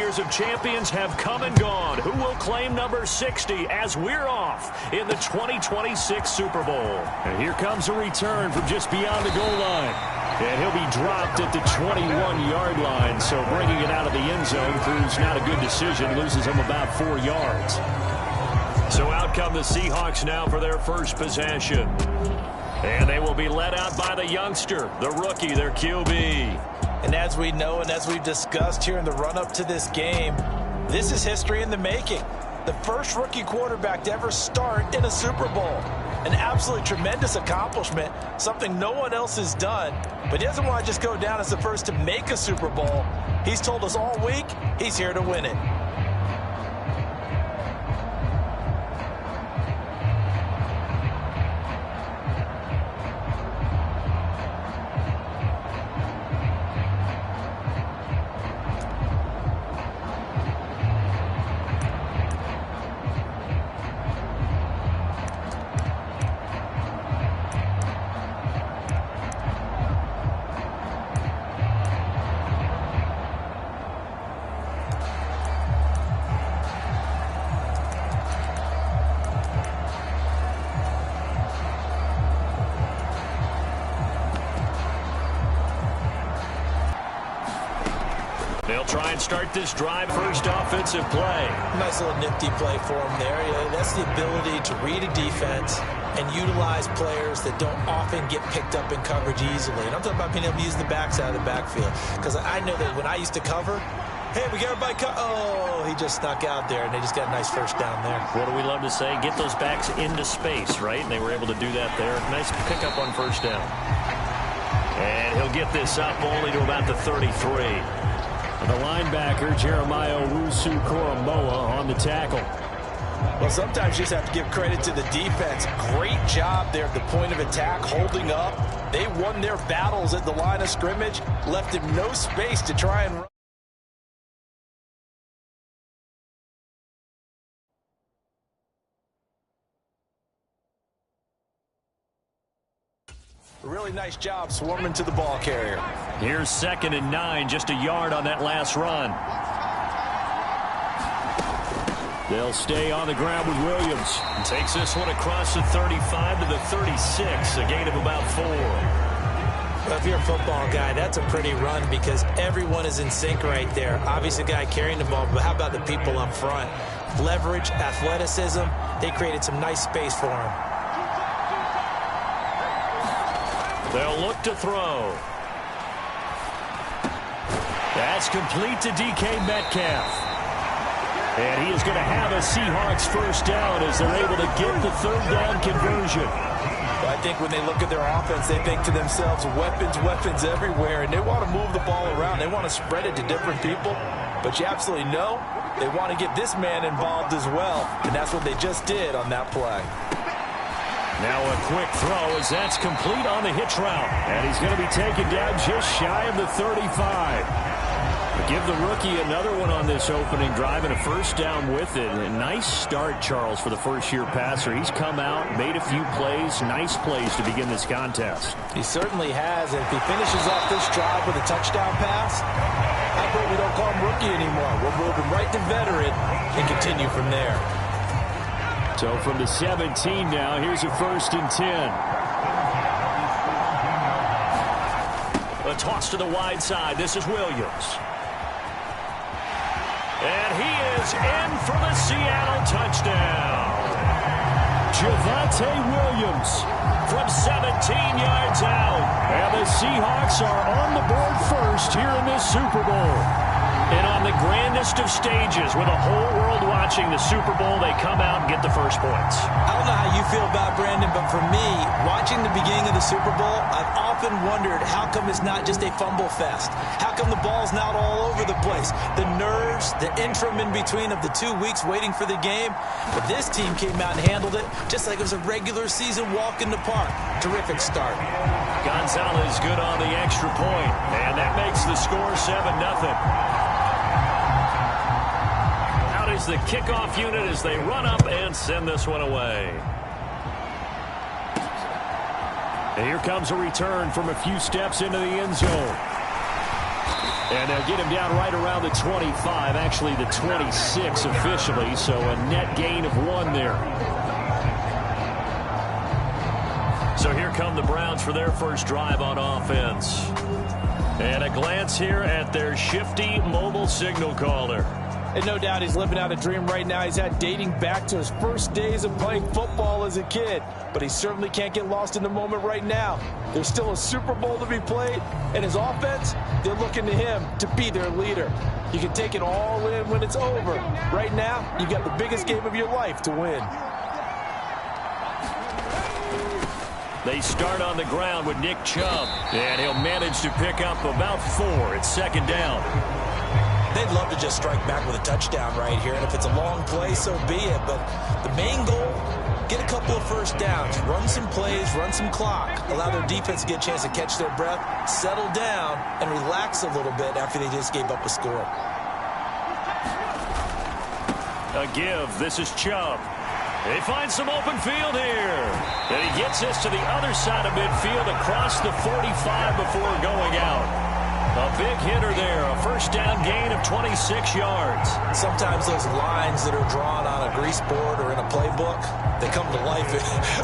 years of champions have come and gone. Who will claim number 60 as we're off in the 2026 Super Bowl? And here comes a return from just beyond the goal line. And he'll be dropped at the 21-yard line. So bringing it out of the end zone proves not a good decision. Loses him about 4 yards. So out come the Seahawks now for their first possession. And they will be led out by the youngster, the rookie, their QB. And as we know and as we've discussed here in the run-up to this game, this is history in the making. The first rookie quarterback to ever start in a Super Bowl. An absolutely tremendous accomplishment, something no one else has done. But he doesn't want to just go down as the first to make a Super Bowl. He's told us all week he's here to win it. They'll try and start this drive. First offensive play. Nice little nifty play for him there. Yeah, that's the ability to read a defense and utilize players that don't often get picked up in coverage easily. And I'm talking about being able to use the backside of the backfield. Because I know that when I used to cover, hey, we got everybody oh, he just snuck out there, and they just got a nice first down there. What do we love to say? Get those backs into space, right? And they were able to do that there. Nice pickup on first down. And he'll get this up only to about the 33. The linebacker, Jeremiah Owusu-Koramoah, on the tackle. Well, sometimes you just have to give credit to the defense. Great job there at the point of attack, holding up. They won their battles at the line of scrimmage, left him no space to try and run. Really nice job swarming to the ball carrier. Here's 2nd and 9, just a yard on that last run. They'll stay on the ground with Williams. And takes this one across the 35 to the 36, a gain of about 4. Well, if you're a football guy, that's a pretty run because everyone is in sync right there. Obviously, the guy carrying the ball, but how about the people up front? Leverage, athleticism, they created some nice space for him. They'll look to throw. That's complete to DK Metcalf. And he is going to have a Seahawks first down as they're able to get the 3rd down conversion. Well, I think when they look at their offense, they think to themselves, weapons everywhere, and they want to move the ball around. They want to spread it to different people. But you absolutely know they want to get this man involved as well, and that's what they just did on that play. Now a quick throw as that's complete on the hitch route. And he's going to be taken down just shy of the 35. Give the rookie another one on this opening drive and a first down with it. A nice start, Charles, for the first-year passer. He's come out, made a few plays, nice plays to begin this contest. He certainly has, and if he finishes off this drive with a touchdown pass, I bet we don't call him rookie anymore. We'll move him right to veteran and continue from there. So from the 17 now, here's a 1st and 10. A toss to the wide side. This is Williams. And he is in for the Seattle touchdown. Javonte Williams from 17 yards out. And the Seahawks are on the board first here in this Super Bowl. And on the grandest of stages, with the whole world watching the Super Bowl, they come out and get the first points. I don't know how you feel about Brandon, but for me, watching the beginning of the Super Bowl, I've often wondered how come it's not just a fumble fest? How come the ball's not all over the place? The nerves, the interim in between of the 2 weeks waiting for the game. But this team came out and handled it just like it was a regular season walk in the park. Terrific start. Gonzalez good on the extra point, and that makes the score 7-0. Is the kickoff unit as they run up and send this one away. And here comes a return from a few steps into the end zone. And they'll get him down right around the 25, actually the 26 officially, so a net gain of 1 there. So here come the Browns for their first drive on offense. And a glance here at their shifty mobile signal caller. And no doubt he's living out a dream right now. He's had dating back to his first days of playing football as a kid. But he certainly can't get lost in the moment right now. There's still a Super Bowl to be played. And his offense, they're looking to him to be their leader. You can take it all in when it's over. Right now, you got the biggest game of your life to win. They start on the ground with Nick Chubb. And he'll manage to pick up about 4. It's second down. They'd love to just strike back with a touchdown right here. And if it's a long play, so be it. But the main goal, get a couple of first downs. Run some plays, run some clock. Allow their defense to get a chance to catch their breath, settle down, and relax a little bit after they just gave up a score. A give. This is Chubb. They find some open field here. And he gets this to the other side of midfield across the 45 before going out. A big hitter there. A first down gain of 26 yards. Sometimes those lines that are drawn on a grease board or in a playbook, they come to life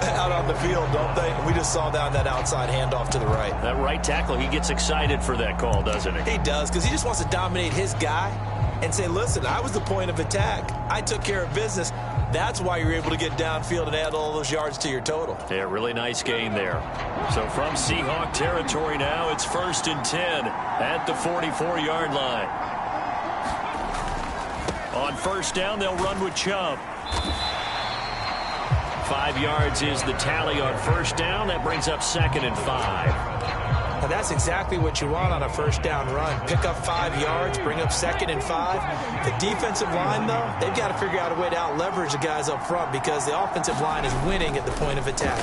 out on the field, don't they? We just saw down that outside handoff to the right. That right tackle, he gets excited for that call, doesn't he? He does, because he just wants to dominate his guy and say, listen, I was the point of attack. I took care of business. That's why you're able to get downfield and add all those yards to your total. Yeah, really nice gain there. So from Seahawk territory now, it's 1st and 10 at the 44-yard line. On first down, they'll run with Chubb. 5 yards is the tally on first down. That brings up 2nd and 5. Now that's exactly what you want on a first down run. Pick up 5 yards, bring up 2nd and 5. The defensive line, though, they've got to figure out a way to out-leverage the guys up front because the offensive line is winning at the point of attack.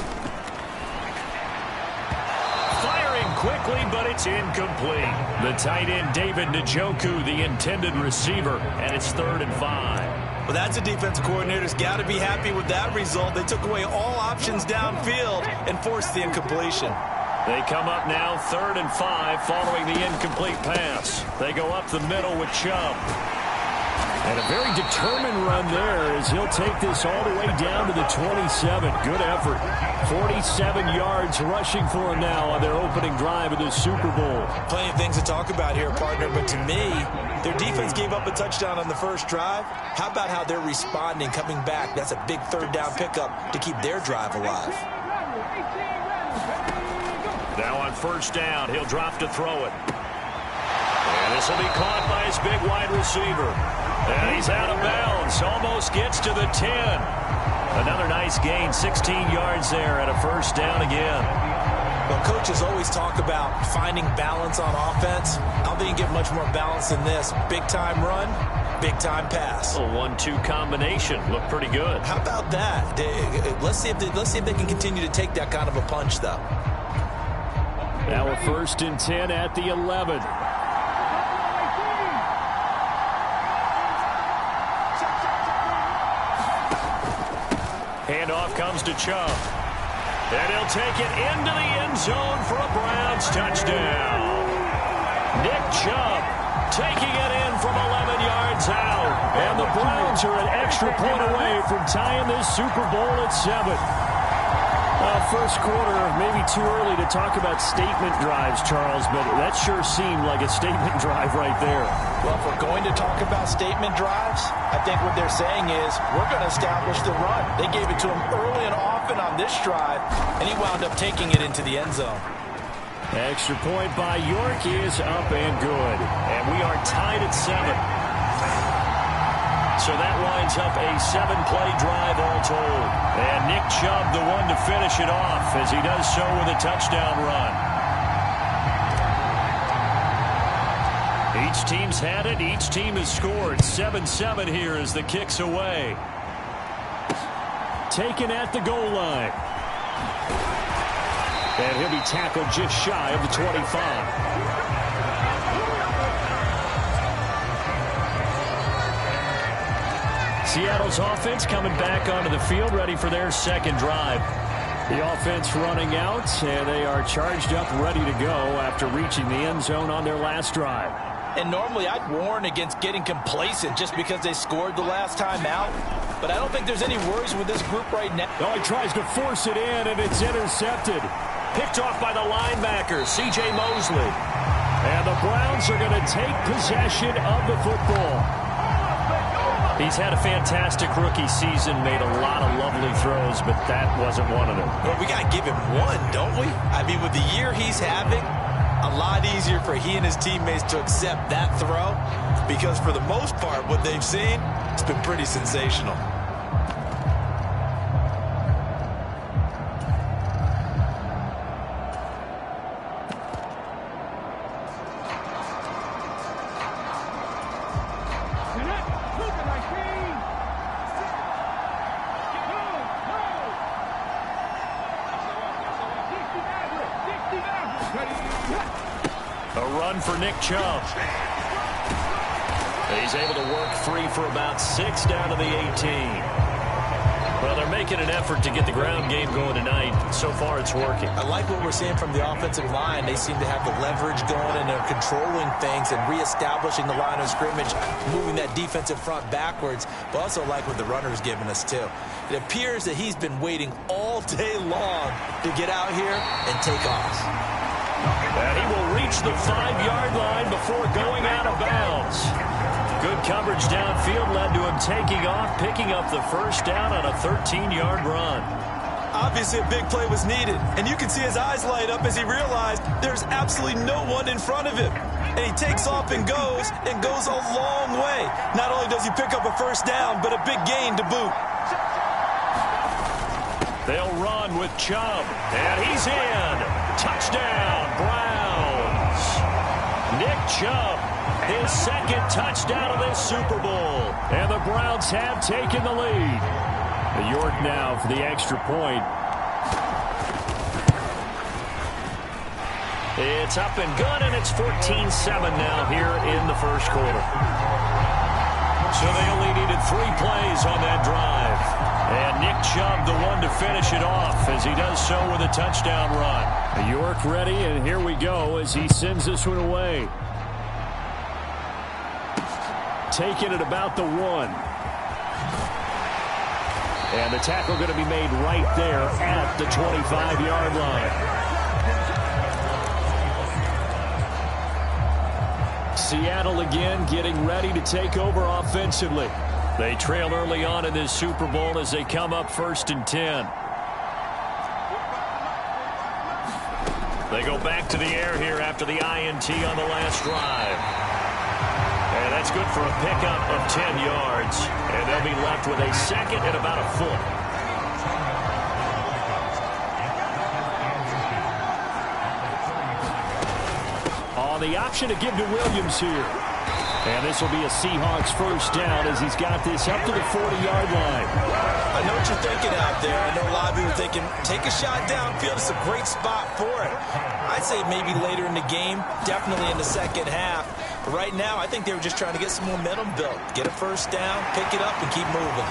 Firing quickly, but it's incomplete. The tight end, David Njoku, the intended receiver, and it's 3rd and 5. Well, that's a defensive coordinator's got to be happy with that result. They took away all options downfield and forced the incompletion. They come up now 3rd and 5 following the incomplete pass. They go up the middle with Chubb. And a very determined run there as he'll take this all the way down to the 27. Good effort. 47 yards rushing for him now on their opening drive of the Super Bowl. Plenty of things to talk about here, partner, but to me, their defense gave up a touchdown on the first drive. How about how they're responding, coming back? That's a big 3rd down pickup to keep their drive alive. Now on first down, he'll drop to throw it. And this will be caught by his big wide receiver. And he's out of bounds. Almost gets to the 10. Another nice gain, 16 yards there and a first down again. Well, coaches always talk about finding balance on offense. I don't think you get much more balance than this. Big-time run, big-time pass. A 1-2 combination. Looked pretty good. How about that? Let's see if they can continue to take that kind of a punch, though. Now a 1st and 10 at the 11. Handoff comes to Chubb. And he'll take it into the end zone for a Browns touchdown. Nick Chubb taking it in from 11 yards out. And the Browns are an extra point away from tying this Super Bowl at 7. First quarter, maybe too early to talk about statement drives, Charles, but that sure seemed like a statement drive right there. Well, if we're going to talk about statement drives, I think what they're saying is we're going to establish the run. They gave it to him early and often on this drive, and he wound up taking it into the end zone. Extra point by York is up and good. And we are tied at 7. So that winds up a 7-play drive all told. And Nick Chubb, the one to finish it off as he does so with a touchdown run. Each team's had it. Each team has scored. 7-7 here as the kick's away. Taken at the goal line. And he'll be tackled just shy of the 25. Seattle's offense coming back onto the field, ready for their second drive. The offense running out, and they are charged up, ready to go after reaching the end zone on their last drive. And normally I'd warn against getting complacent just because they scored the last time out. But I don't think there's any worries with this group right now. Oh, he tries to force it in, and it's intercepted. Picked off by the linebacker, C.J. Mosley. And the Browns are going to take possession of the football. He's had a fantastic rookie season, made a lot of lovely throws, but that wasn't one of them. Well, we got to give him one, don't we? I mean, with the year he's having, a lot easier for he and his teammates to accept that throw because for the most part, what they've seen, it's been pretty sensational. A run for Nick Chubb. He's able to work free for about 6 down to the 18. Well, they're making an effort to get the ground game going tonight. So far, it's working. I like what we're seeing from the offensive line. They seem to have the leverage going, and they're controlling things and reestablishing the line of scrimmage, moving that defensive front backwards, but also like what the runner's giving us, too. It appears that he's been waiting all day long to get out here and take off. And he will reach the 5-yard line before going out of bounds. Good coverage downfield led to him taking off, picking up the first down on a 13-yard run. Obviously, a big play was needed, and you can see his eyes light up as he realized there's absolutely no one in front of him. And he takes off and goes a long way. Not only does he pick up a first down, but a big gain to boot. They'll run with Chubb, and he's in. Touchdown, Browns. Nick Chubb, his second touchdown of this Super Bowl. And the Browns have taken the lead. York now for the extra point. It's up and good, and it's 14-7 now here in the first quarter. So they only needed 3 plays on that drive. And Nick Chubb, the one to finish it off, as he does so with a touchdown run. York ready, and here we go as he sends this one away. Taking it about the 1. And the tackle going to be made right there at the 25-yard line. Seattle again getting ready to take over offensively. They trail early on in this Super Bowl as they come up 1st and 10. They go back to the air here after the INT on the last drive. And that's good for a pickup of 10 yards. And they'll be left with a second and about a foot. On the option to give to Williams here. And this will be a Seahawks first down as he's got this up to the 40-yard line. I know what you're thinking out there. I know a lot of people are thinking, take a shot downfield. It's a great spot for it. I'd say maybe later in the game, definitely in the second half. But right now, I think they were just trying to get some momentum built. Get a first down, pick it up, and keep moving.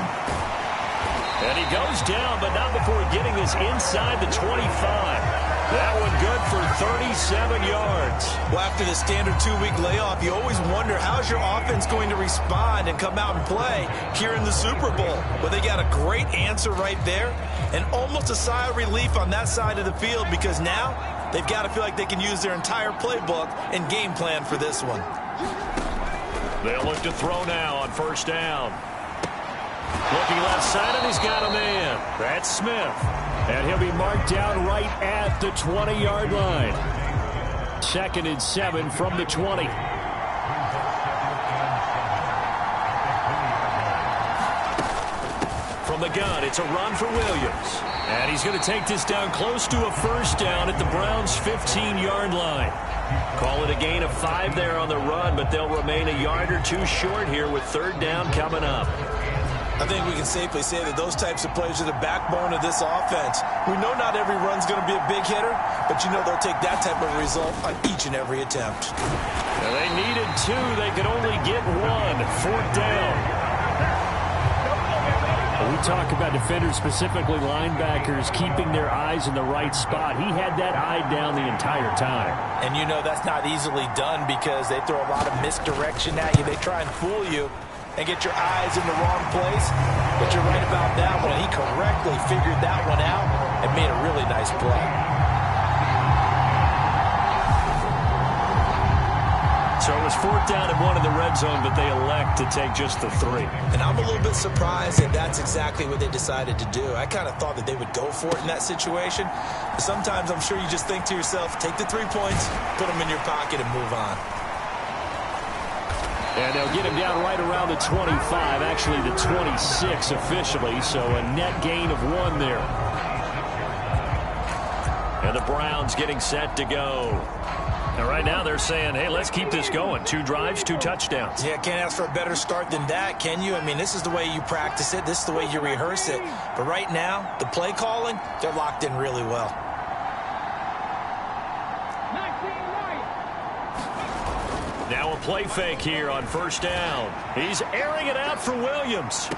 And he goes down, but not before getting this inside the 25. That one good for 37 yards. Well, after the standard 2-week layoff, you always wonder how's your offense going to respond and come out and play here in the Super Bowl. Well, they got a great answer right there and almost a sigh of relief on that side of the field because now they've got to feel like they can use their entire playbook and game plan for this one. They'll look to throw now on first down. Looking left side, and he's got a man. That's Smith. And he'll be marked down right at the 20-yard line. 2nd and 7 from the 20. From the gun, it's a run for Williams. And he's going to take this down close to a first down at the Browns' 15-yard line. Call it a gain of 5 there on the run, but they'll remain a yard or 2 short here with 3rd down coming up. I think we can safely say that those types of plays are the backbone of this offense. We know not every run's going to be a big hitter, but you know they'll take that type of result on each and every attempt. Now they needed 2. They could only get 1. 4th down. We talk about defenders, specifically linebackers, keeping their eyes in the right spot. He had that eye down the entire time. And you know that's not easily done because they throw a lot of misdirection at you. They try and fool you and get your eyes in the wrong place. But you're right about that one. He correctly figured that one out and made a really nice play. So it was 4th down and 1 in the red zone, but they elect to take just the 3. And I'm a little bit surprised that that's exactly what they decided to do. I kind of thought that they would go for it in that situation. But sometimes I'm sure you just think to yourself, take the 3 points, put them in your pocket, and move on. And they'll get him down right around the 25, actually the 26 officially, so a net gain of 1 there. And the Browns getting set to go. And right now they're saying, hey, let's keep this going. 2 drives, 2 touchdowns. Yeah, can't ask for a better start than that, can you? I mean, this is the way you practice it. This is the way you rehearse it. But right now, the play calling, they're locked in really well. Now a play fake here on 1st down. He's airing it out for Williams.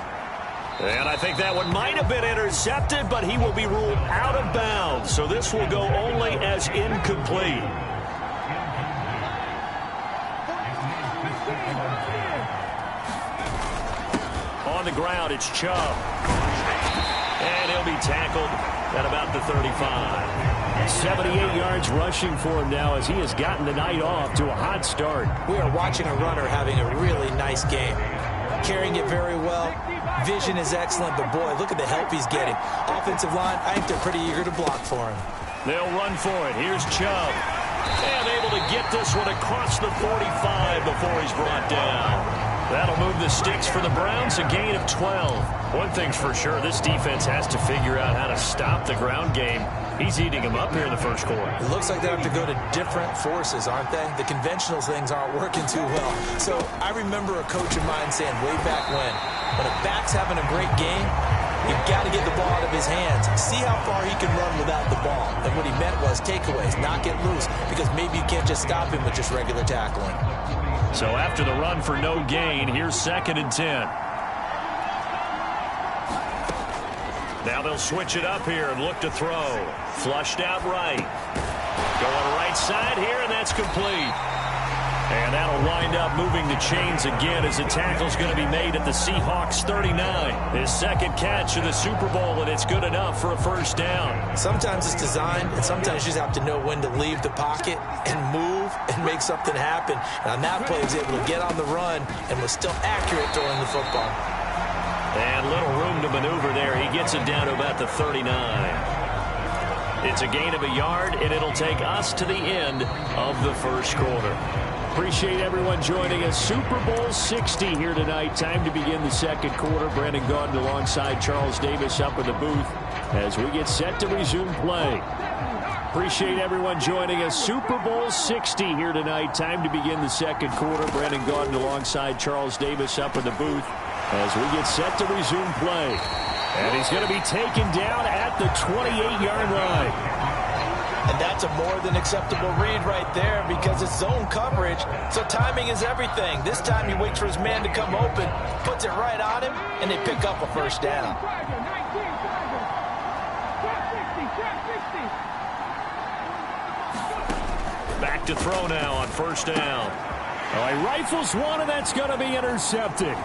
And I think that one might have been intercepted, but he will be ruled out of bounds. So this will go only as incomplete. On the ground, it's Chubb. And he'll be tackled at about the 35. 78 yards rushing for him now as he has gotten the night off to a hot start. We are watching a runner having a really nice game. Carrying it very well. Vision is excellent, but boy, look at the help he's getting. Offensive line, I think they're pretty eager to block for him. They'll run for it. Here's Chubb. And able to get this one across the 45 before he's brought down. That'll move the sticks for the Browns, a gain of 12. One thing's for sure, this defense has to figure out how to stop the ground game. He's eating them up here in the first quarter. It looks like they have to go to different forces, aren't they? The conventional things aren't working too well. So I remember a coach of mine saying way back when a back's having a great game, you've got to get the ball out of his hands. See how far he can run without the ball. And what he meant was takeaways, not get loose, because maybe you can't just stop him with just regular tackling. So after the run for no gain, here's 2nd and 10. Now they'll switch it up here and look to throw. Flushed out right. Going right side here, and that's complete. And that'll wind up moving the chains again as the tackle's going to be made at the Seahawks 39. His 2nd catch of the Super Bowl, and it's good enough for a 1st down. Sometimes it's designed, and sometimes you just have to know when to leave the pocket and move and make something happen. And on that play, he was able to get on the run and was still accurate throwing the football. And little room to maneuver there. He gets it down to about the 39. It's a gain of a yard, and it'll take us to the end of the first quarter. Appreciate everyone joining us. Super Bowl 60 here tonight. Time to begin the 2nd quarter. Brandon Gaudin alongside Charles Davis up in the booth as we get set to resume play. Appreciate everyone joining us. Super Bowl 60 here tonight. Time to begin the 2nd quarter. Brandon Gaudin alongside Charles Davis up in the booth as we get set to resume play. And he's going to be taken down at the 28-yard line. And that's a more than acceptable read right there because it's zone coverage, so timing is everything. This time he waits for his man to come open, puts it right on him, and they pick up a 1st down. Back to throw now on 1st down. He rifles one, and that's going to be intercepted.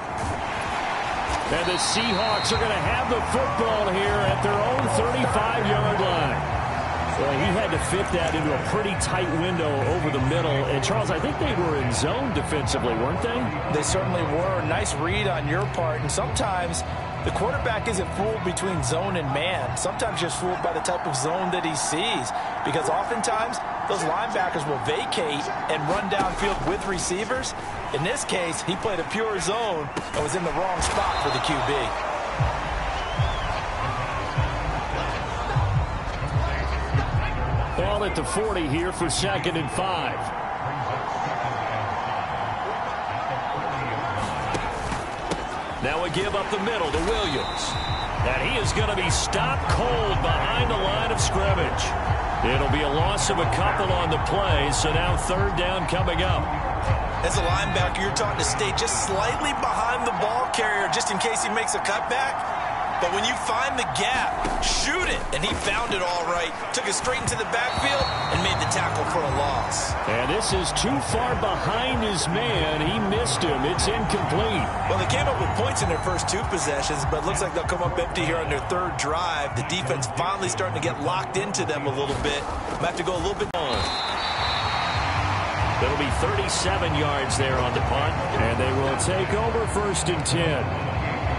And the Seahawks are going to have the football here at their own 35-yard line. Well, he had to fit that into a pretty tight window over the middle. And, Charles, I think they were in zone defensively, weren't they? They certainly were. Nice read on your part. And sometimes the quarterback isn't fooled between zone and man. Sometimes just fooled by the type of zone that he sees. Because oftentimes those linebackers will vacate and run downfield with receivers. In this case, he played a pure zone and was in the wrong spot for the QB. Ball at the 40 here for 2nd and 5. Now a give up the middle to Williams. And he is going to be stopped cold behind the line of scrimmage. It'll be a loss of a couple on the play, so now 3rd down coming up. As a linebacker, you're taught to stay just slightly behind the ball carrier just in case he makes a cutback. But when you find the gap, shoot it. And he found it all right. Took it straight into the backfield and made the tackle for a loss. And this is too far behind his man. He missed him. It's incomplete. Well, they came up with points in their first 2 possessions, but it looks like they'll come up empty here on their 3rd drive. The defense finally starting to get locked into them a little bit. Might have to go a little bit on. It'll be 37 yards there on the punt, and they will take over 1st and 10.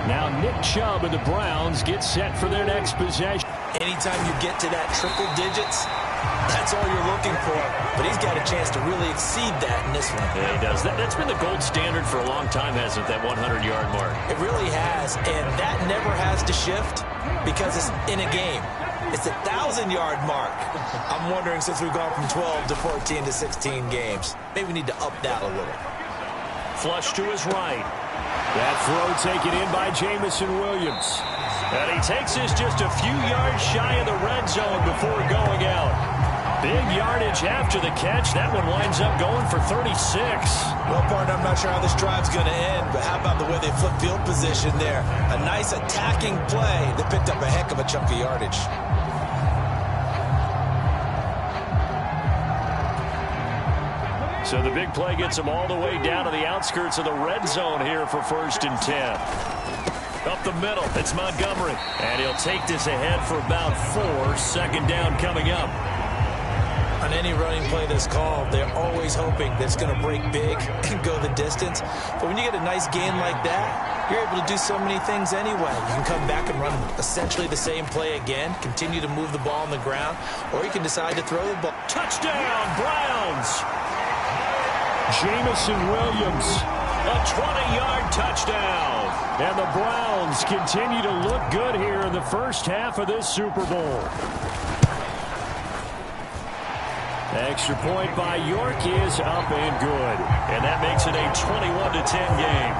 Now Nick Chubb and the Browns get set for their next possession. Anytime you get to that triple digits, that's all you're looking for. But he's got a chance to really exceed that in this one. Yeah, he does. That's been the gold standard for a long time, hasn't it, that 100-yard mark? It really has, and that never has to shift because it's in a game. It's a 1,000-yard mark. I'm wondering, since we've gone from 12 to 14 to 16 games, maybe we need to up that a little. Flush to his right. That throw taken in by Jameson Williams. And he takes this just a few yards shy of the red zone before going out. Big yardage after the catch. That one winds up going for 36. Well, partner, I'm not sure how this drive's going to end, but how about the way they flip field position there? A nice attacking play that picked up a heck of a chunk of yardage. So the big play gets him all the way down to the outskirts of the red zone here for 1st and 10. Up the middle, it's Montgomery. And he'll take this ahead for about 4. 2nd down coming up. On any running play that's called, they're always hoping that it's going to break big and go the distance. But when you get a nice gain like that, you're able to do so many things anyway. You can come back and run essentially the same play again, continue to move the ball on the ground, or you can decide to throw the ball. Touchdown, Browns! Jameson Williams, a 20-yard touchdown. And the Browns continue to look good here in the first half of this Super Bowl. Extra point by York is up and good. And that makes it a 21-10 game.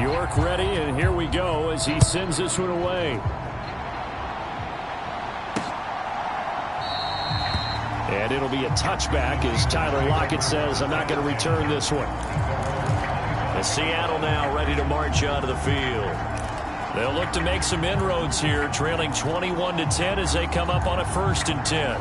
York ready, and here we go as he sends this one away. And it'll be a touchback as Tyler Lockett says, I'm not going to return this one. And Seattle now ready to march out of the field. They'll look to make some inroads here, trailing 21-10 as they come up on a 1st and 10.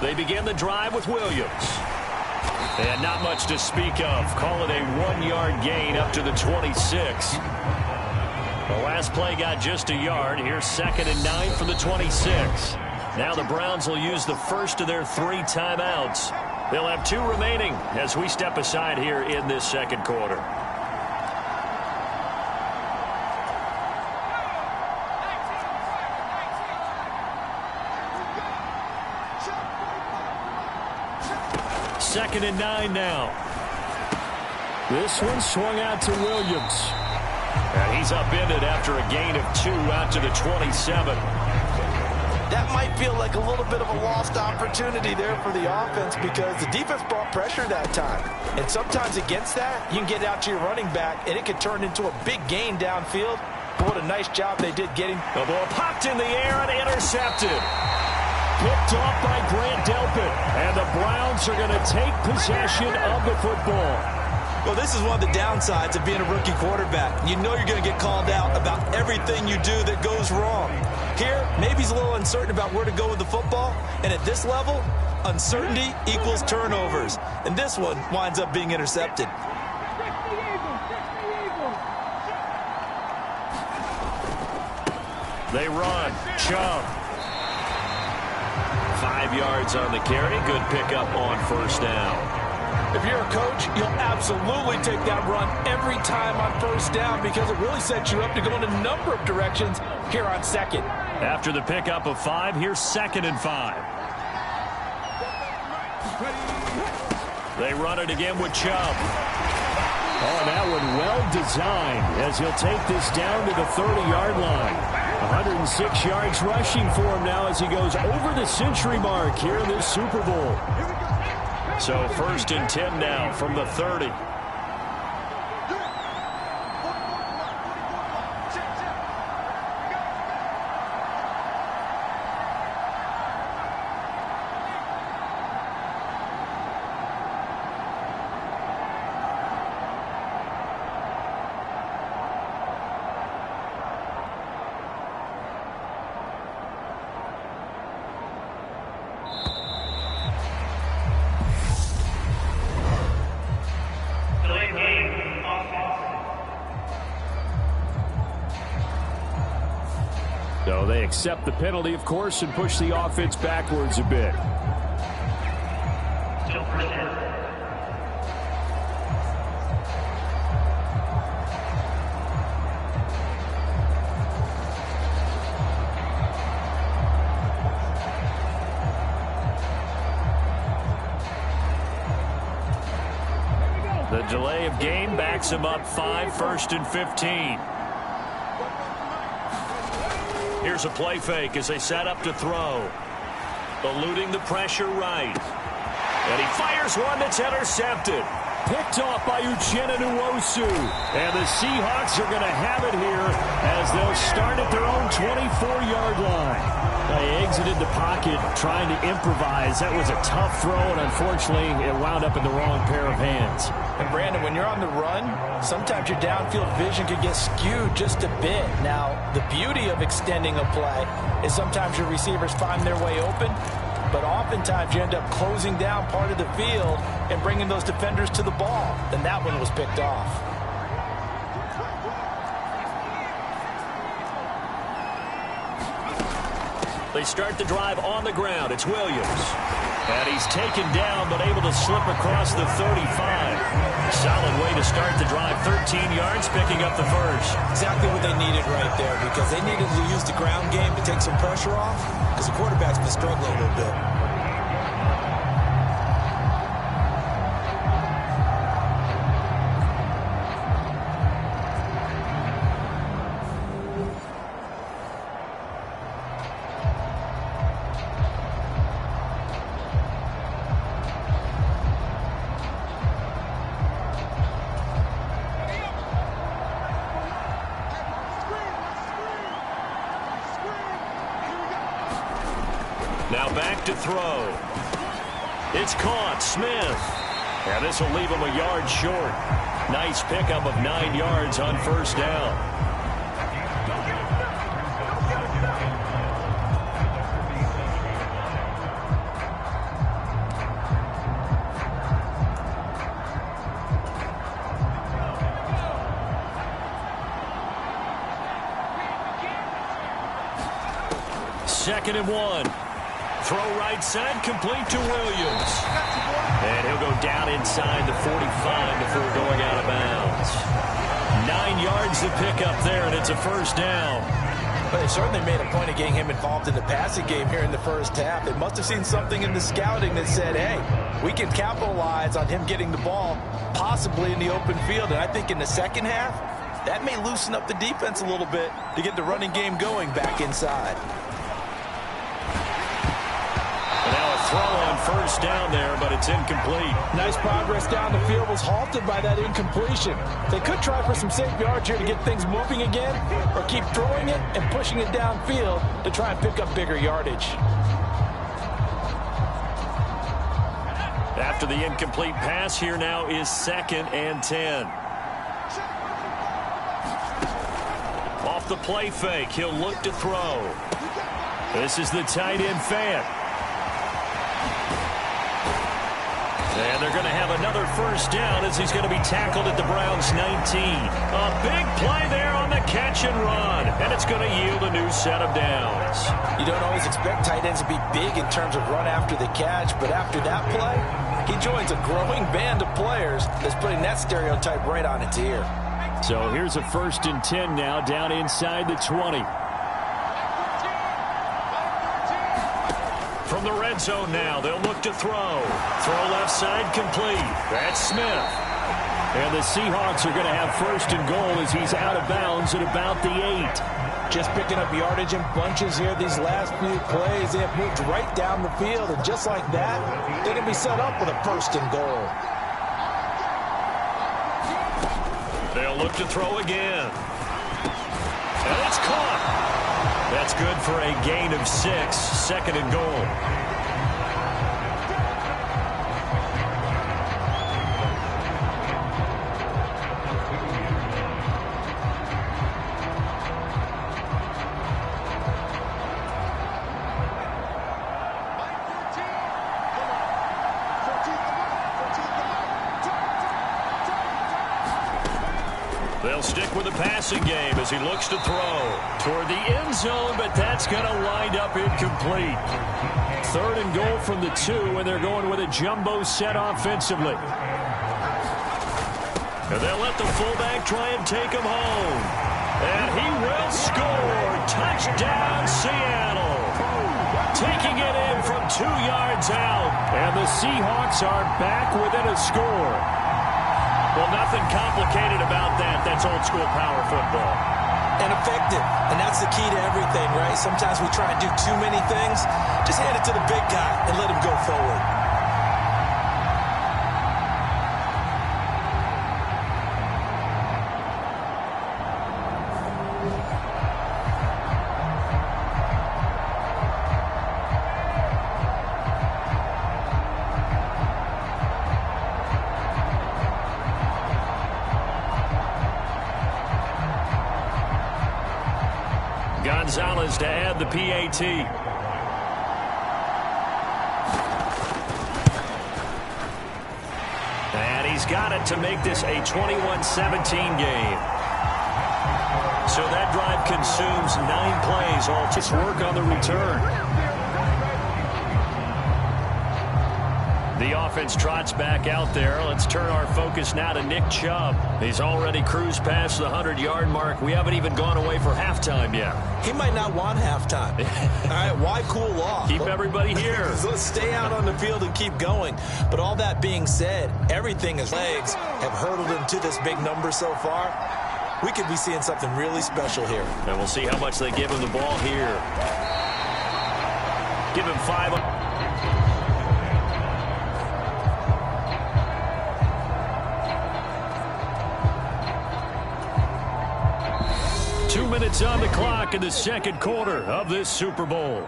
They begin the drive with Williams. And not much to speak of. Call it a 1-yard gain up to the 26. The last play got just a yard. Here's 2nd and 9 from the 26. Now the Browns will use the first of their 3 timeouts. They'll have 2 remaining as we step aside here in this 2nd quarter. Second and 9 now. This one swung out to Williams. And he's upended after a gain of 2 out to the 27. That might feel like a little bit of a lost opportunity there for the offense because the defense brought pressure that time. And sometimes against that, you can get out to your running back, and it could turn into a big gain downfield. But what a nice job they did getting. The ball popped in the air and intercepted. Picked off by Grant Delpit. And the Browns are going to take possession of the football. Well, this is one of the downsides of being a rookie quarterback. You know you're going to get called out about everything you do that goes wrong. Here, maybe he's a little uncertain about where to go with the football. And at this level, uncertainty equals turnovers. And this one winds up being intercepted. They run. Chubb. 5 yards on the carry. Good pickup on 1st down. If you're a coach, you'll absolutely take that run every time on 1st down because it really sets you up to go in a number of directions here on 2nd. After the pickup of 5, here's 2nd and 5. They run it again with Chubb. Oh, that one well designed as he'll take this down to the 30-yard line. 106 yards rushing for him now as he goes over the century mark here in this Super Bowl. So 1st and 10 now from the 30. they accept the penalty, of course, and push the offense backwards a bit. The delay of game backs him up 5, 1st and 15. Here's a play fake as they set up to throw. Eluding the pressure right. And he fires one that's intercepted. Picked off by Uchenna Nwosu. And the Seahawks are going to have it here as they'll start at their own 24-yard line. They exited the pocket trying to improvise. That was a tough throw, and unfortunately, it wound up in the wrong pair of hands. And Brandon, when you're on the run, sometimes your downfield vision can get skewed just a bit. Now, the beauty of extending a play is sometimes your receivers find their way open, but oftentimes you end up closing down part of the field and bringing those defenders to the ball. And that one was picked off. They start the drive on the ground. It's Williams. And he's taken down, but able to slip across the 35. Solid way to start the drive. 13 yards, picking up the first. Exactly what they needed right there, because they needed to use the ground game to take some pressure off, because the quarterback's been struggling a little bit. Now back to throw. It's caught. Smith. And this will leave him a yard short. Nice pickup of 9 yards on first down. Second and 1. Throw right side, complete to Williams. And he'll go down inside the 45 before going out of bounds. 9 yards to pick up there, and it's a first down. But they certainly made a point of getting him involved in the passing game here in the first half. They must have seen something in the scouting that said, hey, we can capitalize on him getting the ball, possibly in the open field. And I think in the second half, that may loosen up the defense a little bit to get the running game going back inside. Throw on first down there, but it's incomplete. Nice progress down the field, was halted by that incompletion. They could try for some safe yards here to get things moving again, or keep throwing it and pushing it downfield to try and pick up bigger yardage. After the incomplete pass, here now is 2nd and 10. Off the play fake, he'll look to throw. This is the tight end Fant. And they're going to have another first down as he's going to be tackled at the Browns' 19. A big play there on the catch and run. And it's going to yield a new set of downs. You don't always expect tight ends to be big in terms of run after the catch, but after that play, he joins a growing band of players that's putting that stereotype right on its ear. So here's a 1st and 10 now, down inside the 20. From the red zone now, they'll look to throw. Throw left side complete. That's Smith. And the Seahawks are going to have 1st and goal as he's out of bounds at about the 8. Just picking up yardage in bunches here these last few plays. They have moved right down the field, and just like that, they're going to be set up with a 1st and goal. They'll look to throw again. And it's caught. That's good for a gain of 6, 2nd and goal. They'll stick with the passing game as he looks to throw toward the end zone, but that's going to wind up incomplete. 3rd and goal from the 2, and they're going with a jumbo set offensively. And they'll let the fullback try and take him home. And he will score. Touchdown, Seattle. Taking it in from 2 yards out. And the Seahawks are back within a score. Well, nothing complicated about that. That's old school power football. And effective. And that's the key to everything, right? Sometimes we try and do too many things. Just hand it to the big guy and let him go forward. Gonzalez to add the PAT. And he's got it to make this a 21-17 game. So that drive consumes 9 plays. All just work on the return. The offense trots back out there. Let's turn our focus now to Nick Chubb. He's already cruised past the 100-yard mark. We haven't even gone away for halftime yet. He might not want halftime. All right, why cool off? Keep everybody here. Let's stay out on the field and keep going. But all that being said, everything his legs have hurdled him to this big number so far. We could be seeing something really special here. And we'll see how much they give him the ball here. Give him 5. 2 minutes on the clock in the second quarter of this Super Bowl.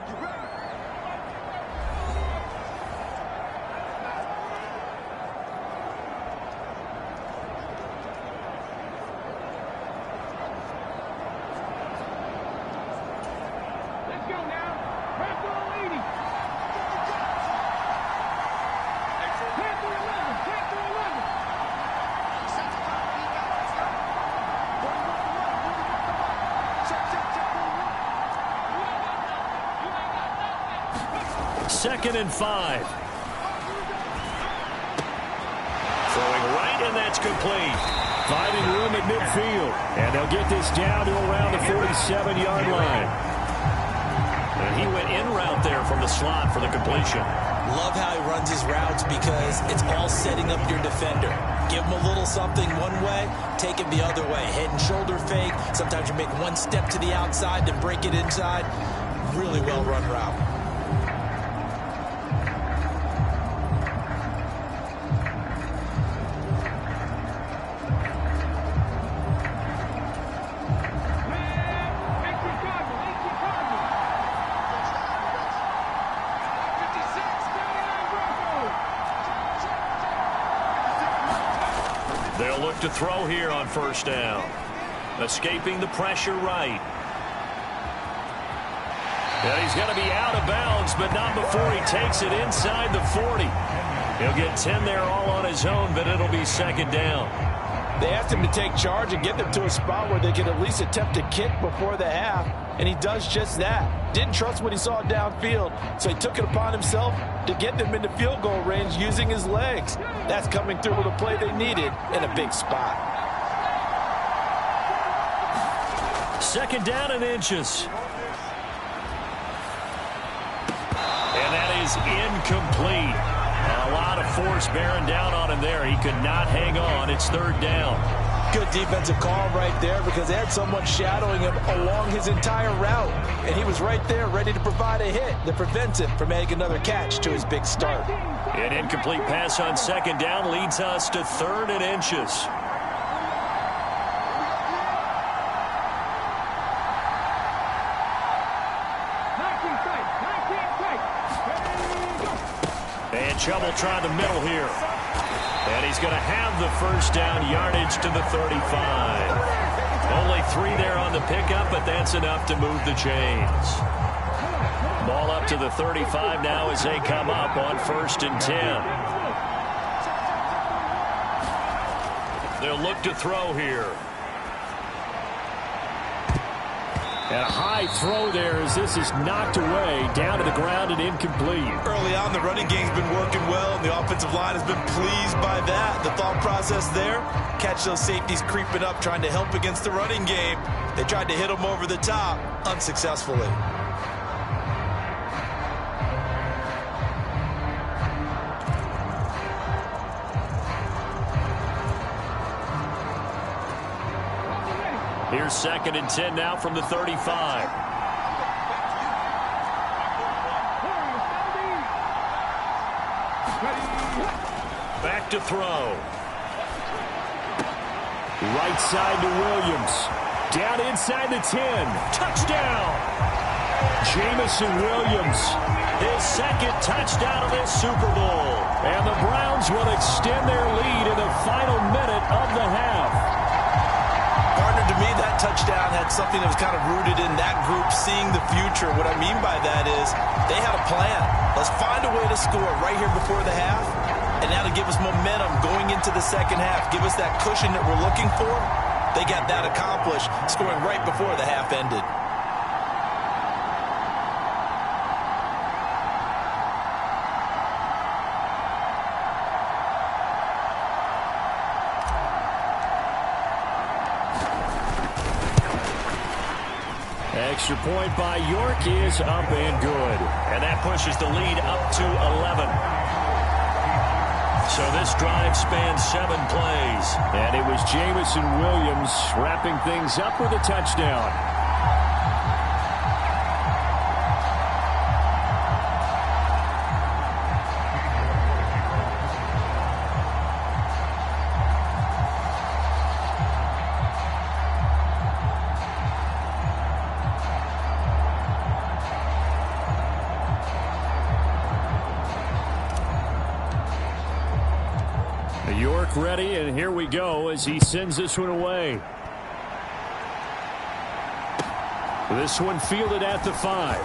Second and 5. Throwing right, and that's complete. Finding room at midfield. And they'll get this down to around the 47-yard line. And he went in route there from the slot for the completion. Love how he runs his routes because it's all setting up your defender. Give him a little something one way, take it the other way. Head and shoulder fake. Sometimes you make one step to the outside to break it inside. Really well run route. They'll look to throw here on first down. Escaping the pressure right. And he's going to be out of bounds, but not before he takes it inside the 40. He'll get 10 there all on his own, but it'll be second down. They asked him to take charge and get them to a spot where they could at least attempt a kick before the half, and he does just that. Didn't trust what he saw downfield, so he took it upon himself to get them into field goal range using his legs. That's coming through with a play they needed in a big spot. Second down and inches. And that is incomplete. A lot of force bearing down on him there. He could not hang on. It's third down. Good defensive call right there because they had someone shadowing him along his entire route. And he was right there ready to provide a hit that prevents him from making another catch to his big start. An incomplete pass on second down leads us to third and inches. And Chubb will try the middle here. And he's going to have the first down yardage to the 35. Only 3 there on the pickup, but that's enough to move the chains. Ball up to the 35 now as they come up on first and 10. They'll look to throw here. And a high throw there as this is knocked away, down to the ground and incomplete. Early on, the running game's been working well, and the offensive line has been pleased by that. The thought process there, catch those safeties creeping up, trying to help against the running game. They tried to hit them over the top, unsuccessfully. Here's 2nd and 10 now from the 35. Back to throw. Right side to Williams. Down inside the 10. Touchdown. Jameson Williams. His 2nd touchdown of this Super Bowl. And the Browns will extend their lead in the final minute of the half. Partner, to me, that touchdown had something that was kind of rooted in that group seeing the future. What I mean by that is they had a plan. Let's find a way to score right here before the half. And now to give us momentum going into the second half, give us that cushion that we're looking for. They got that accomplished, scoring right before the half ended. Extra point by York is up and good. And that pushes the lead up to 11. So this drive spans 7 plays. And it was Jameson Williams wrapping things up with a touchdown. York ready, and here we go as he sends this one away. This one fielded at the 5.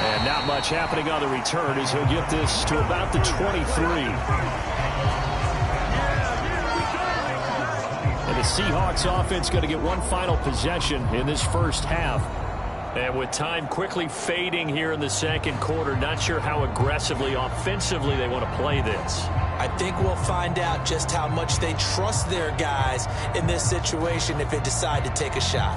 And not much happening on the return as he'll get this to about the 23. And the Seahawks offense going to get one final possession in this first half. And with time quickly fading here in the second quarter, not sure how aggressively, offensively they want to play this. I think we'll find out just how much they trust their guys in this situation if they decide to take a shot.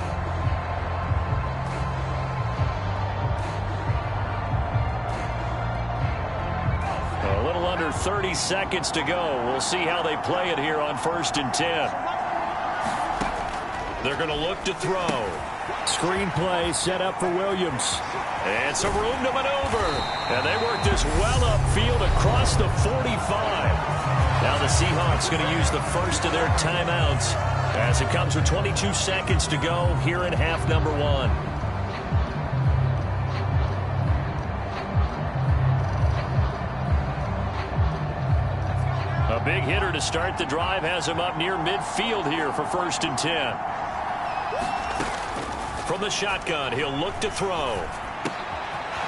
A little under 30 seconds to go. We'll see how they play it here on 1st and 10. They're going to look to throw. Screen play set up for Williams. And some room to maneuver. And they work this well upfield across the 45. Now the Seahawks going to use the first of their timeouts as it comes with 22 seconds to go here in half number 1. A big hitter to start the drive has him up near midfield here for 1st and 10. From the shotgun, he'll look to throw.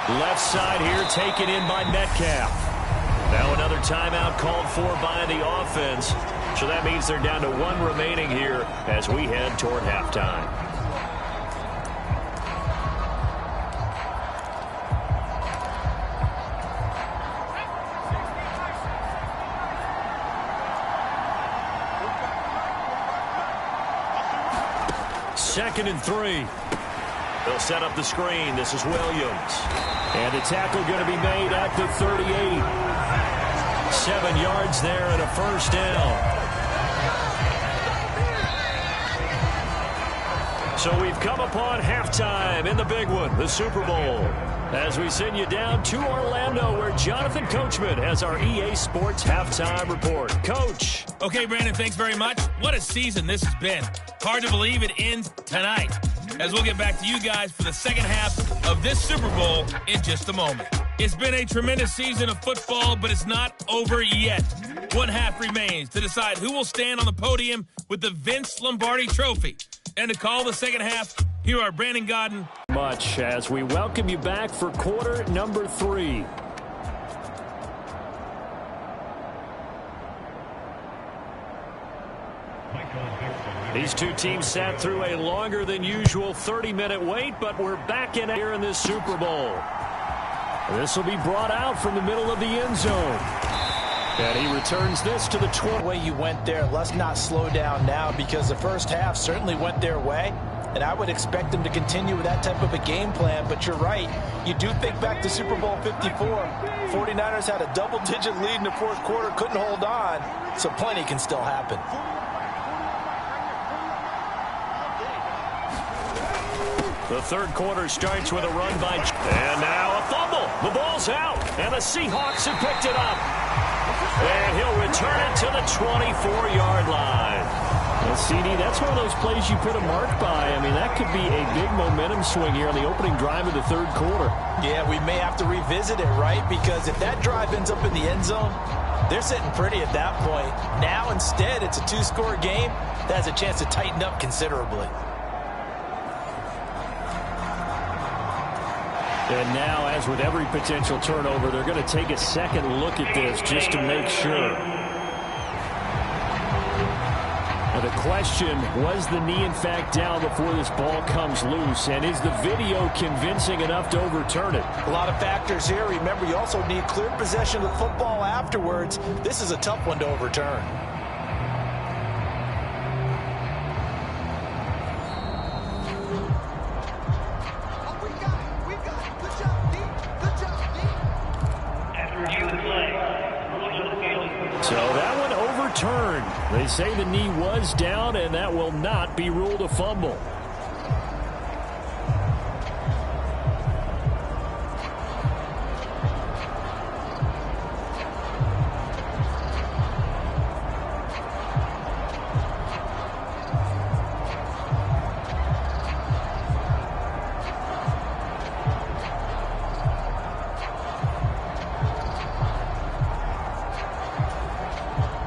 Left side here taken in by Metcalf. Now another timeout called for by the offense. So that means they're down to 1 remaining here as we head toward halftime. Second and 3. They'll set up the screen. This is Williams. And the tackle going to be made at the 38. 7 yards there and a first down. So we've come upon halftime in the big one, the Super Bowl. As we send you down to Orlando, where Jonathan Coachman has our EA Sports halftime report. Coach. Okay, Brandon, thanks very much. What a season this has been. Hard to believe it ends tonight, as we'll get back to you guys for the second half of this Super Bowl in just a moment. It's been a tremendous season of football, but it's not over yet. One half remains to decide who will stand on the podium with the Vince Lombardi Trophy. And to call the second half, here are Brandon Gaudin. Much as we welcome you back for quarter number 3. These two teams sat through a longer than usual 30-minute wait, but we're back in here in this Super Bowl. This will be brought out from the middle of the end zone. And he returns this to the 20. The way you went there, let's not slow down now, because the first half certainly went their way. And I would expect them to continue with that type of a game plan. But you're right. You do think back to Super Bowl 54. 49ers had a double-digit lead in the fourth quarter, couldn't hold on. So plenty can still happen. The third quarter starts with a run by... And now a fumble. The ball's out. And the Seahawks have picked it up. And he'll return it to the 24-yard line. Well, CD, that's one of those plays you put a mark by. I mean, that could be a big momentum swing here on the opening drive of the third quarter. Yeah, we may have to revisit it, right? Because if that drive ends up in the end zone, they're sitting pretty at that point. Now, instead, it's a two-score game. That has a chance to tighten up considerably. And now, as with every potential turnover, they're going to take a second look at this just to make sure. Now the question, was the knee in fact down before this ball comes loose? And is the video convincing enough to overturn it? A lot of factors here. Remember, you also need clear possession of the football afterwards. This is a tough one to overturn. So that one overturned. They say the knee was down, and that will not be ruled a fumble.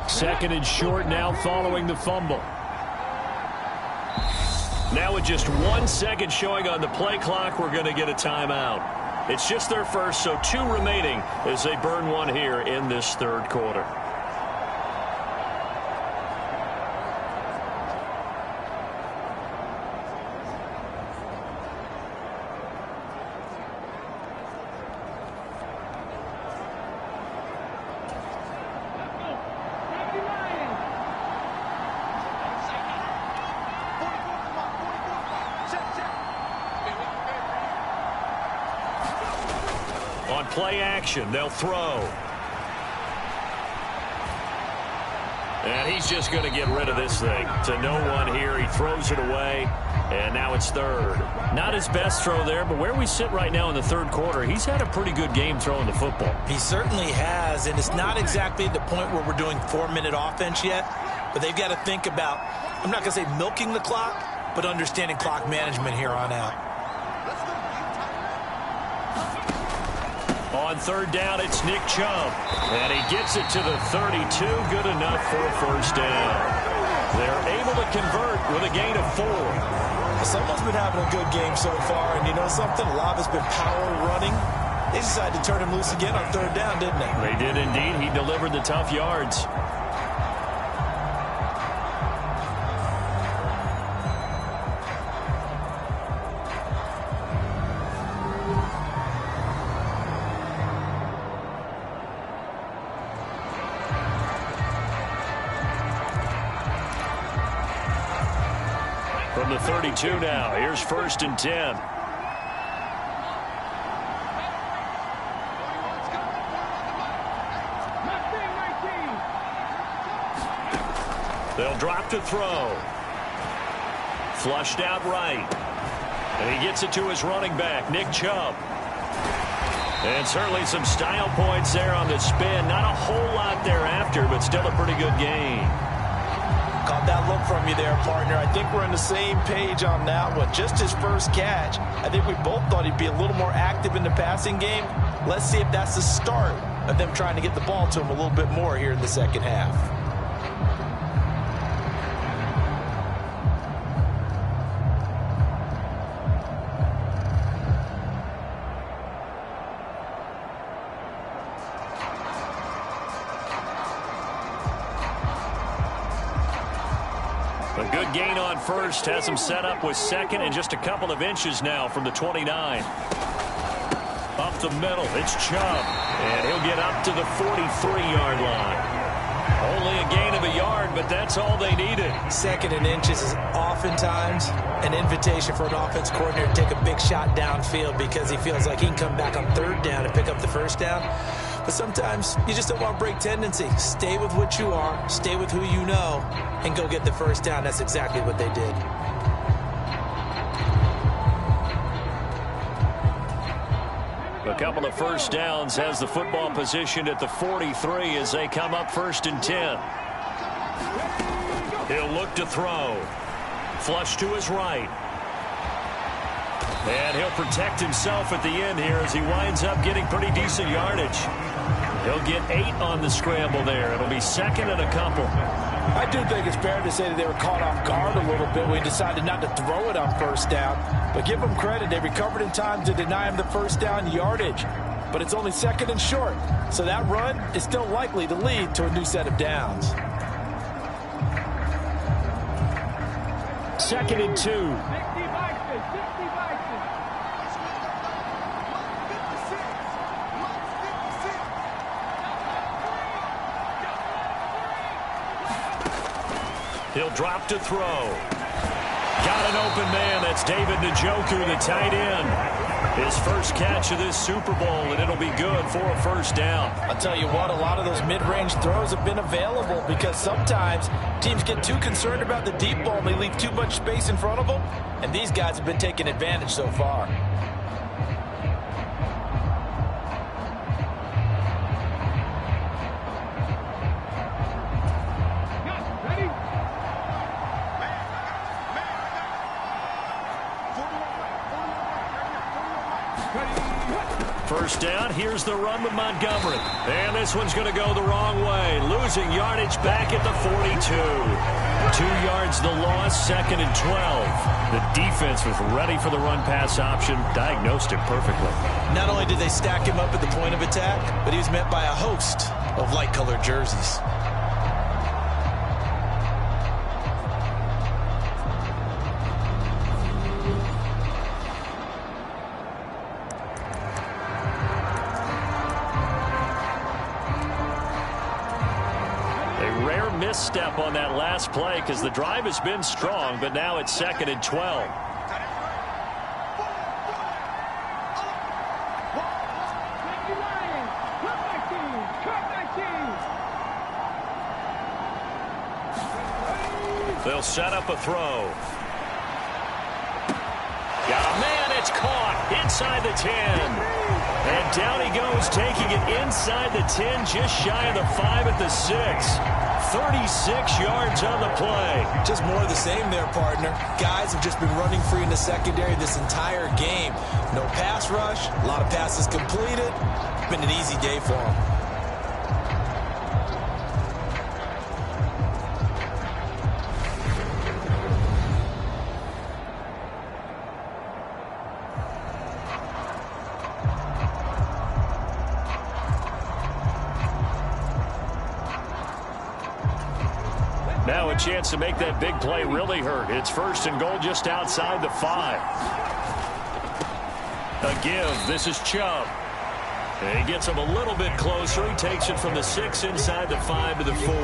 Second and short now following the fumble. Now with just 1 second showing on the play clock, we're going to get a timeout. It's just their first, so 2 remaining as they burn one here in this third quarter. On play action, they'll throw. And he's just going to get rid of this thing. To no one here. He throws it away. And now it's third. Not his best throw there, but where we sit right now in the third quarter, he's had a pretty good game throwing the football. He certainly has, and it's not exactly the point where we're doing 4-minute offense yet, but they've got to think about, I'm not going to say milking the clock, but understanding clock management here on out. On third down, it's Nick Chubb. And he gets it to the 32. Good enough for a first down. They're able to convert with a gain of 4. Someone's been having a good game so far, and you know something? A lot has been power running. They decided to turn him loose again on third down, didn't they? They did indeed. He delivered the tough yards. From the 32 now, here's 1st and 10. They'll drop to throw. Flushed out right. And he gets it to his running back, Nick Chubb. And certainly some style points there on the spin. Not a whole lot thereafter, but still a pretty good gain. Caught that look from you there, partner. I think we're on the same page on that one. Just his first catch. I think we both thought he'd be a little more active in the passing game. Let's see if that's the start of them trying to get the ball to him a little bit more here in the second half. Good gain on first. Has him set up with second and just a couple of inches now from the 29. Up the middle, it's Chubb. And he'll get up to the 43-yard line. Only a gain of a yard, but that's all they needed. Second and inches is oftentimes an invitation for an offense coordinator to take a big shot downfield because he feels like he can come back on third down and pick up the first down. But sometimes you just don't want to break tendency. Stay with what you are, stay with who you know, and go get the first down. That's exactly what they did. A couple of first downs has the football positioned at the 43 as they come up 1st and 10. He'll look to throw. Flush to his right. And he'll protect himself at the end here as he winds up getting pretty decent yardage. He'll get 8 on the scramble there. It'll be second and a couple. I do think it's fair to say that they were caught off guard a little bit when he decided not to throw it on first down. But give them credit. They recovered in time to deny him the first down yardage. But it's only second and short. So that run is still likely to lead to a new set of downs. 2nd and 2. He'll drop to throw. Got an open man. That's David Njoku, the tight end. His first catch of this Super Bowl, and it'll be good for a first down. I'll tell you what, a lot of those mid-range throws have been available because sometimes teams get too concerned about the deep ball and they leave too much space in front of them, and these guys have been taking advantage so far. First down, here's the run with Montgomery. And this one's going to go the wrong way. Losing yardage back at the 42. 2 yards the loss, 2nd and 12. The defense was ready for the run-pass option, diagnosed it perfectly. Not only did they stack him up at the point of attack, but he was met by a host of light-colored jerseys. Misstep on that last play because the drive has been strong, but now it's 2nd and 12. They'll set up a throw. Got a man, it's caught inside the 10. And down he goes, taking it inside the 10, just shy of the 5 at the 6. 36 yards on the play. Just more of the same there, partner. Guys have just been running free in the secondary this entire game. No pass rush, a lot of passes completed. Been an easy day for them. Now a chance to make that big play really hurt. It's 1st and goal just outside the 5. A give. This is Chubb. And he gets him a little bit closer. He takes it from the 6 inside the 5 to the 4.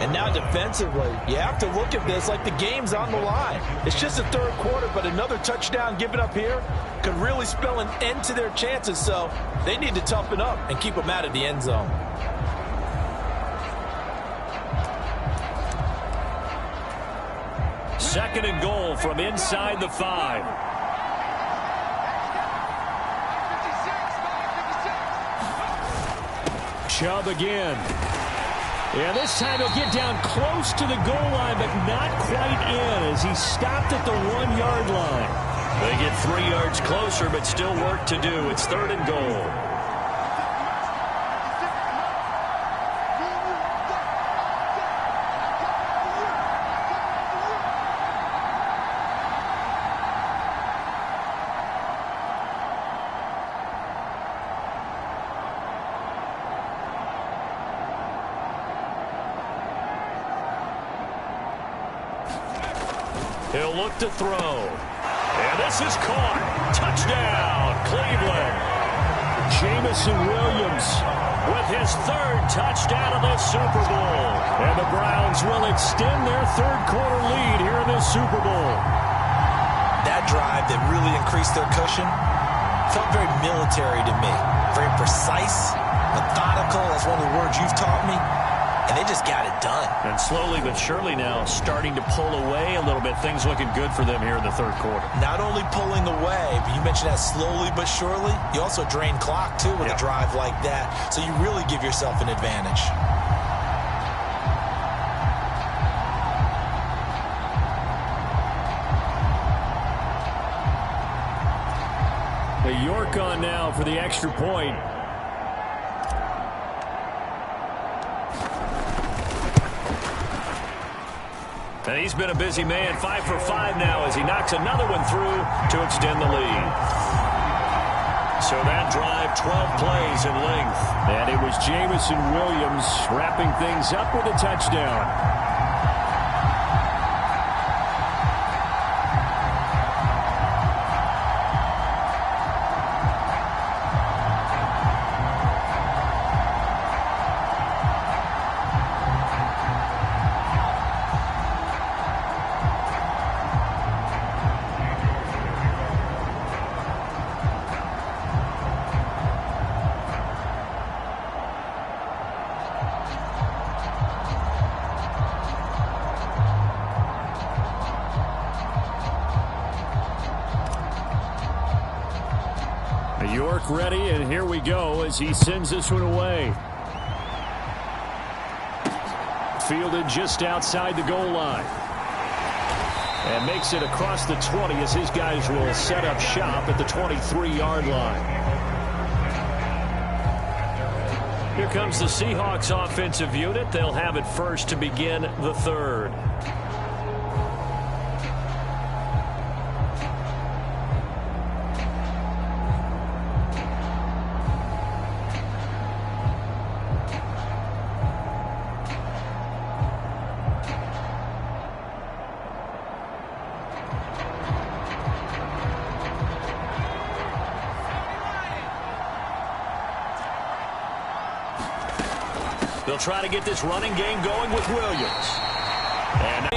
And now defensively, you have to look at this like the game's on the line. It's just the 3rd quarter, but another touchdown given up here could really spell an end to their chances. So they need to toughen up and keep them out of the end zone. Second and goal from inside the 5. Chubb again. Yeah, this time he'll get down close to the goal line, but not quite in as he stopped at the 1-yard line. They get 3 yards closer, but still work to do. It's 3rd and goal. He'll look to throw. And this is caught. Touchdown, Cleveland. Jameson Williams with his third touchdown of this Super Bowl. And the Browns will extend their third quarter lead here in this Super Bowl. That drive that really increased their cushion felt very military to me. Very precise, methodical. That's one of the words you've taught me. And they just got it done. And slowly but surely now starting to pull away a little bit. Things looking good for them here in the third quarter. Not only pulling away, but you mentioned that slowly but surely. You also drain clock, too, with a drive like that. So you really give yourself an advantage. York on now for the extra point. And he's been a busy man, 5 for 5 now as he knocks another one through to extend the lead. So that drive, 12 plays in length. And it was Jameson Williams wrapping things up with a touchdown. York ready, and here we go as he sends this one away. Fielded just outside the goal line. And makes it across the 20 as his guys will set up shop at the 23-yard line. Here comes the Seahawks offensive unit. They'll have it first to begin the third. They'll try to get this running game going with Williams. And